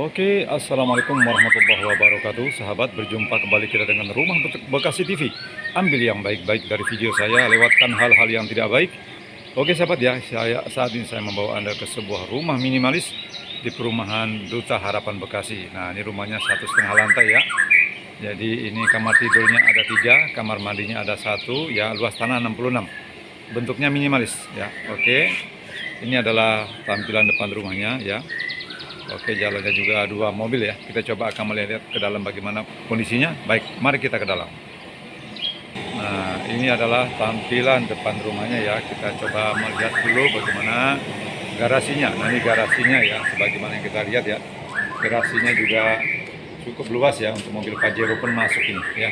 Oke, assalamualaikum warahmatullahi wabarakatuh. Sahabat, berjumpa kembali kita dengan Rumah Bekasi TV. Ambil yang baik-baik dari video saya, lewatkan hal-hal yang tidak baik. Oke sahabat ya, saat ini saya membawa Anda ke sebuah rumah minimalis di perumahan Duta Harapan Bekasi. Nah, ini rumahnya 1,5 lantai ya. Jadi ini kamar tidurnya ada 3, kamar mandinya ada 1, ya, luas tanah 66. Bentuknya minimalis ya. Oke, ini adalah tampilan depan rumahnya ya. Oke, jalannya juga 2 mobil ya. Kita coba akan melihat ke dalam bagaimana kondisinya. Baik, mari kita ke dalam. Nah, ini adalah tampilan depan rumahnya ya. Kita coba melihat dulu bagaimana garasinya. Nah, ini garasinya ya, sebagaimana yang kita lihat ya. Garasinya juga cukup luas ya, untuk mobil Pajero pun masuk ini ya.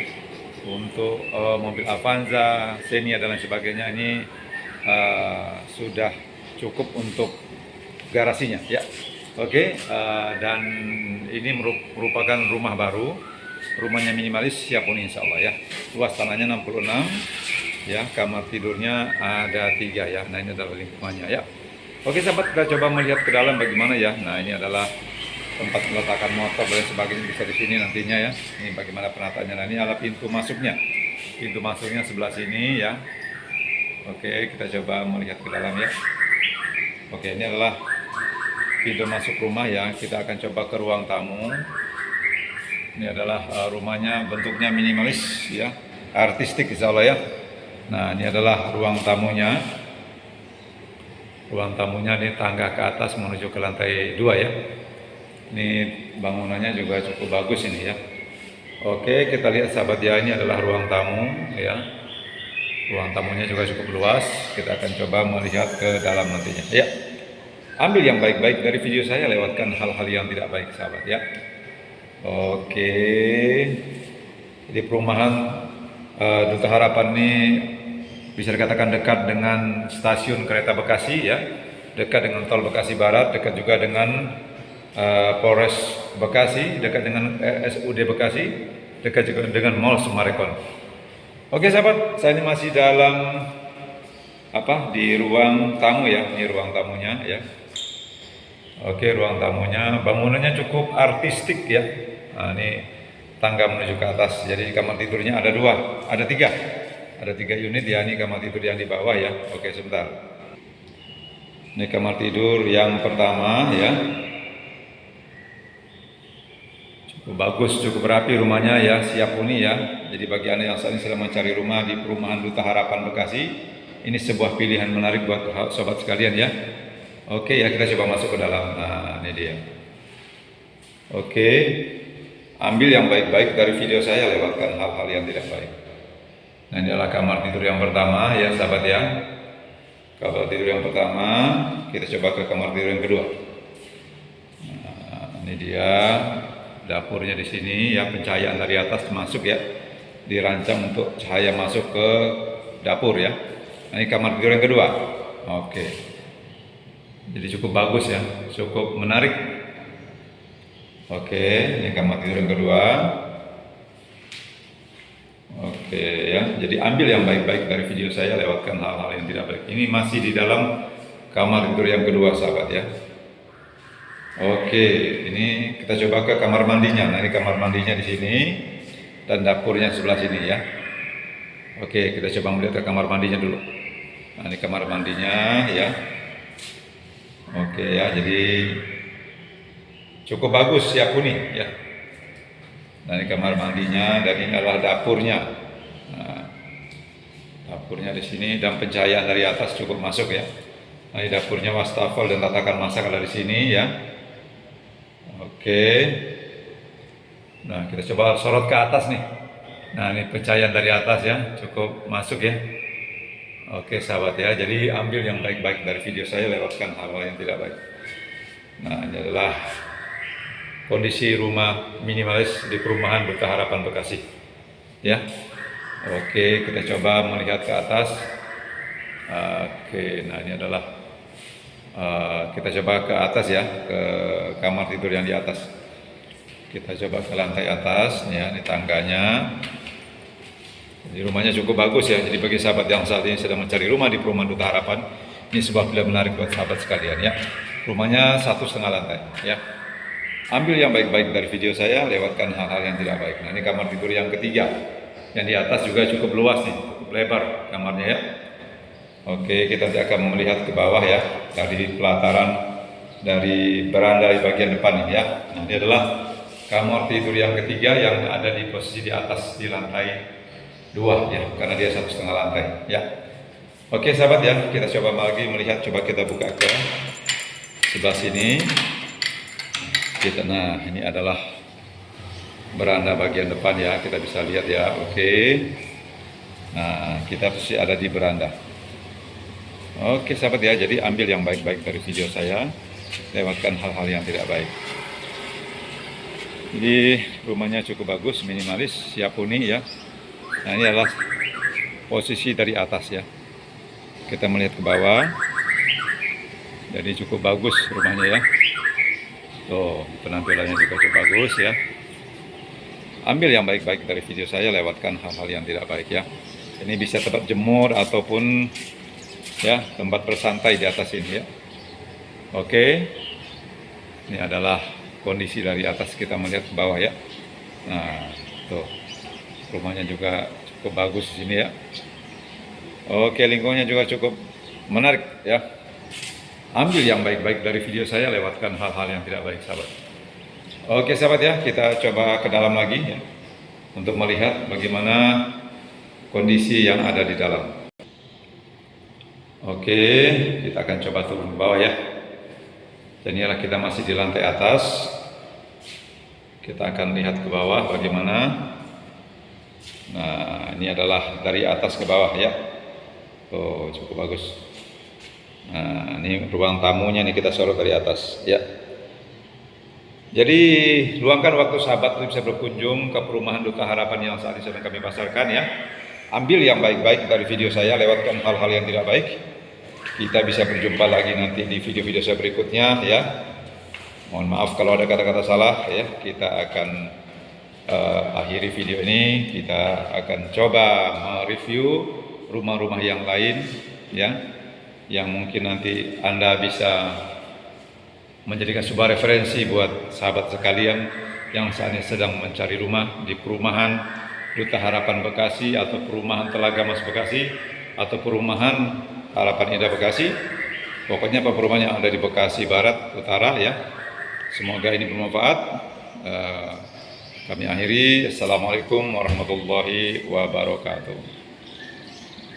Untuk mobil Avanza, Xenia dan lain sebagainya ini sudah cukup untuk garasinya ya. Oke, dan ini merupakan rumah baru, rumahnya minimalis, siap huni insya Allah ya. Luas tanahnya 66 ya, kamar tidurnya ada 3 ya. Nah, ini adalah lingkungannya ya. Oke sahabat, kita coba melihat ke dalam bagaimana ya. Nah, ini adalah tempat meletakkan motor dan sebagainya, bisa di sini nantinya ya. Ini bagaimana penataannya. Nah, ini adalah pintu masuknya. Pintu masuknya sebelah sini ya. Oke, kita coba melihat ke dalam ya. Oke, ini adalah pintu masuk rumah ya. Kita akan coba ke ruang tamu. Ini adalah rumahnya, bentuknya minimalis ya, artistik insya Allah ya. Nah, ini adalah ruang tamunya. Ruang tamunya ini tangga ke atas menuju ke lantai 2 ya. Ini bangunannya juga cukup bagus ini ya. Oke, kita lihat sahabat ya, ini adalah ruang tamu ya. Ruang tamunya juga cukup luas. Kita akan coba melihat ke dalam nantinya ya. Ambil yang baik-baik dari video saya, lewatkan hal-hal yang tidak baik sahabat ya. Oke, di perumahan Duta Harapan ini bisa dikatakan dekat dengan stasiun kereta Bekasi ya, dekat dengan tol Bekasi Barat, dekat juga dengan Polres Bekasi, dekat dengan SUD Bekasi, dekat juga dengan Mall Summarecon. Oke sahabat, saya ini masih dalam di ruang tamu ya. Ini ruang tamunya ya. Oke, ruang tamunya, bangunannya cukup artistik ya. Nah, ini tangga menuju ke atas. Jadi kamar tidurnya ada 2, ada 3. Ada 3 unit ya, ini kamar tidur yang di bawah ya. Oke, sebentar. Ini kamar tidur yang pertama ya. Cukup bagus, cukup rapi rumahnya ya, siap huni ya. Jadi bagi Anda yang saat ini sedang mencari rumah di perumahan Duta Harapan Bekasi, ini sebuah pilihan menarik buat sobat sekalian ya. Oke ya, kita coba masuk ke dalam. Nah, ini dia. Oke, ambil yang baik-baik dari video saya, lewatkan hal-hal yang tidak baik. Nah, ini adalah kamar tidur yang pertama ya sahabat ya. Kamar tidur yang pertama, kita coba ke kamar tidur yang kedua. Nah, ini dia dapurnya di sini ya, pencahayaan dari atas masuk ya. Dirancang untuk cahaya masuk ke dapur ya. Nah, ini kamar tidur yang kedua. Oke. Jadi cukup bagus ya, cukup menarik. Oke, ini kamar tidur yang kedua. Oke ya, jadi ambil yang baik-baik dari video saya, lewatkan hal-hal yang tidak baik. Ini masih di dalam kamar tidur yang kedua sahabat ya. Oke, ini kita coba ke kamar mandinya. Nah, ini kamar mandinya di sini dan dapurnya sebelah sini ya. Oke, kita coba melihat ke kamar mandinya dulu. Nah, ini kamar mandinya ya. Oke ya, jadi cukup bagus, siap huni ya. Nah, ini kamar mandinya dan ini adalah dapurnya. Nah, dapurnya di sini dan pencahayaan dari atas cukup masuk ya. Nah, ini dapurnya, wastafel dan tatakan masak ada di sini ya. Oke. Nah, kita coba sorot ke atas nih. Nah, ini pencahayaan dari atas ya, cukup masuk ya. Oke sahabat ya, jadi ambil yang baik-baik dari video saya, lewatkan hal-hal yang tidak baik. Nah, ini adalah kondisi rumah minimalis di perumahan Duta Harapan Bekasi ya. Oke, kita coba melihat ke atas. Oke, nah ini adalah kita coba ke atas ya, ke kamar tidur yang di atas. Kita coba ke lantai atas ya, ini tangganya. Jadi rumahnya cukup bagus ya. Jadi bagi sahabat yang saat ini sedang mencari rumah di perumahan Duta Harapan, ini sebuah pilihan menarik buat sahabat sekalian ya. Rumahnya 1,5 lantai ya. Ambil yang baik-baik dari video saya, lewatkan hal-hal yang tidak baik. Nah, ini kamar tidur yang ketiga. Yang di atas juga cukup luas nih, cukup lebar kamarnya ya. Oke, kita akan melihat ke bawah ya, dari pelataran dari beranda di bagian depan nih ya. Nah, ini adalah kamar tidur yang ketiga yang ada di posisi di atas di lantai 2 ya, karena dia 1,5 lantai ya. Oke sahabat ya, kita coba lagi melihat, coba kita buka ke sebelah sini. Nah, ini adalah beranda bagian depan ya, kita bisa lihat ya. Oke. Nah, kita pasti ada di beranda. Oke sahabat ya, jadi ambil yang baik-baik dari video saya, lewatkan hal-hal yang tidak baik. Jadi rumahnya cukup bagus, minimalis, siap huni ya. Nah, ini adalah posisi dari atas ya. Kita melihat ke bawah. Jadi cukup bagus rumahnya ya. Tuh, penampilannya juga cukup bagus ya. Ambil yang baik-baik dari video saya, lewatkan hal-hal yang tidak baik ya. Ini bisa tempat jemur ataupun ya tempat bersantai di atas ini ya. Oke. Ini adalah kondisi dari atas, kita melihat ke bawah ya. Nah, tuh. Rumahnya juga cukup bagus di sini ya. Oke, lingkungannya juga cukup menarik ya. Ambil yang baik-baik dari video saya, lewatkan hal-hal yang tidak baik sahabat. Oke sahabat ya, kita coba ke dalam lagi ya, untuk melihat bagaimana kondisi yang ada di dalam. Oke, kita akan coba turun ke bawah ya. Dan inilah kita masih di lantai atas. Kita akan lihat ke bawah bagaimana. Nah, ini adalah dari atas ke bawah ya. Oh, cukup bagus. Nah, ini ruang tamunya nih, kita sorot dari atas ya. Jadi luangkan waktu sahabat untuk bisa berkunjung ke perumahan Duta Harapan yang saat ini sedang kami pasarkan ya. Ambil yang baik-baik dari video saya, lewatkan hal-hal yang tidak baik. Kita bisa berjumpa lagi nanti di video-video saya berikutnya ya. Mohon maaf kalau ada kata-kata salah ya. Kita akan akhiri video ini. Kita akan coba mereview rumah-rumah yang lain ya, yang mungkin nanti Anda bisa menjadikan sebuah referensi buat sahabat sekalian yang saat ini sedang mencari rumah di perumahan Duta Harapan Bekasi, atau perumahan Telaga Mas Bekasi, atau perumahan Harapan Indah Bekasi. Pokoknya perumahan yang ada di Bekasi Barat Utara ya. Semoga ini bermanfaat. Kami akhiri. Assalamualaikum warahmatullahi wabarakatuh.